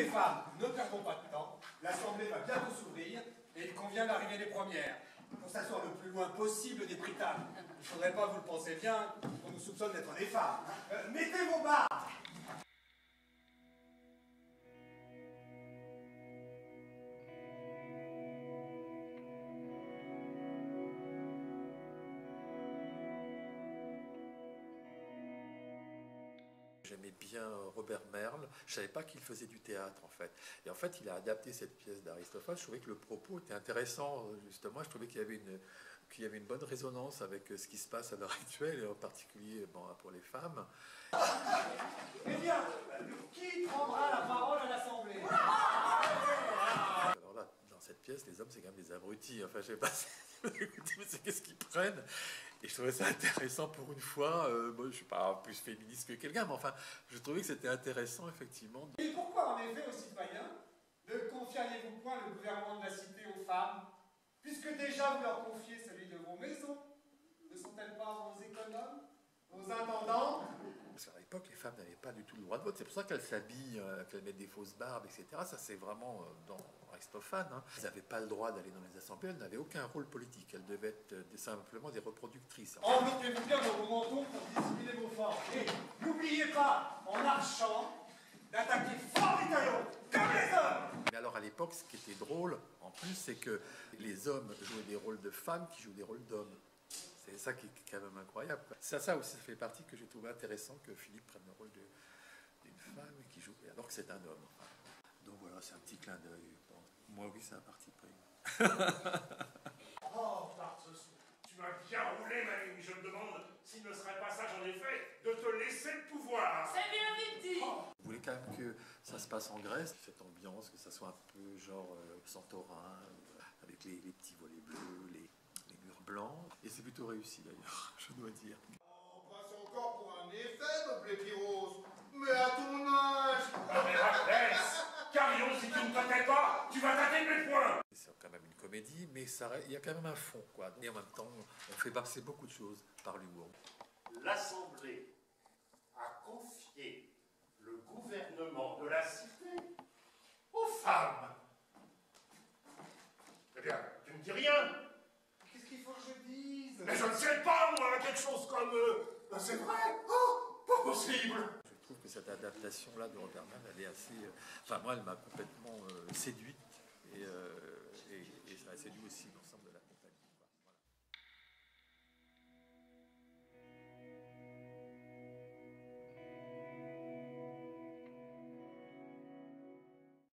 femmes, ne perdons pas de temps. L'Assemblée va bientôt s'ouvrir et il convient l'arrivée des premières. Pour s'asseoir le plus loin possible des britanes. Il ne faudrait pas, vous le pensez bien, qu'on nous soupçonne d'être des femmes. Mettez vos barres! J'aimais bien Robert Merle, je ne savais pas qu'il faisait du théâtre en fait. Et en fait, il a adapté cette pièce d'Aristophane, je trouvais que le propos était intéressant, justement, je trouvais qu'il y avait une bonne résonance avec ce qui se passe à l'heure actuelle, et en particulier pour les femmes. Eh bien, qui prendra la parole à l'Assemblée? Alors là, dans cette pièce, les hommes, c'est quand même des abrutis, enfin, je sais pas si vous écoutez, mais c'est qu'est-ce qu'ils prennent? Et je trouvais ça intéressant pour une fois. Moi, je ne suis pas plus féministe que quelqu'un, mais enfin, je trouvais que c'était intéressant, effectivement. Et pourquoi, en effet, aux citoyens, ne confieriez-vous point le gouvernement de la cité aux femmes, puisque déjà vous leur confiez celui de vos maisons? Ne sont-elles pas vos économes, vos intendants? Parce qu'à l'époque, les femmes n'avaient pas du tout le droit de vote. C'est pour ça qu'elles s'habillent, qu'elles mettent des fausses barbes, etc. Ça, c'est vraiment dans Aristophane. Hein. Elles n'avaient pas le droit d'aller dans les assemblées, elles n'avaient aucun rôle politique. Elles devaient être simplement des reproductrices. Enveloppez-vous bien dans vos mentons pour dissimuler vos forces. Et n'oubliez pas, en marchant, d'attaquer fort les talons, comme les hommes! Mais alors, à l'époque, ce qui était drôle, en plus, c'est que les hommes jouaient des rôles de femmes qui jouent des rôles d'hommes. C'est ça qui est quand même incroyable. Ça aussi, ça fait partie que j'ai trouvé intéressant que Philippe prenne le rôle d'une femme qui joue, alors que c'est un homme. Donc voilà, c'est un petit clin d'œil. Moi, oui, c'est un parti pris. Oh, Tartus, tu m'as bien roulé, ma ligne. Je me demande s'il ne serait pas sage, en effet, de te laisser le pouvoir. C'est bien vite dit. Je voulais quand même que ça se passe en Grèce, cette ambiance, que ça soit un peu genre Santorin, avec les petits volets bleus, les murs blancs. Et c'est plutôt réussi d'ailleurs, je dois dire. On passe encore pour un effet, noble Épiros. Mais à ton âge! Non mais laisse! Carillon, si tu ne te tais pas, tu vas tâter mes poings! C'est quand même une comédie, mais il y a quand même un fond, quoi. Et en même temps, on fait passer beaucoup de choses par l'humour. L'Assemblée a confié le gouvernement de la cité aux femmes. Eh bien, tu ne dis rien. Qu'est-ce qu'il faut que je dise? Mais je ne sais pas, moi, quelque chose comme... c'est vrai? Oh, pas possible! Je trouve que cette adaptation-là de Robert Mann, elle est assez... Enfin, moi, elle m'a complètement séduite, et ça a séduit aussi dans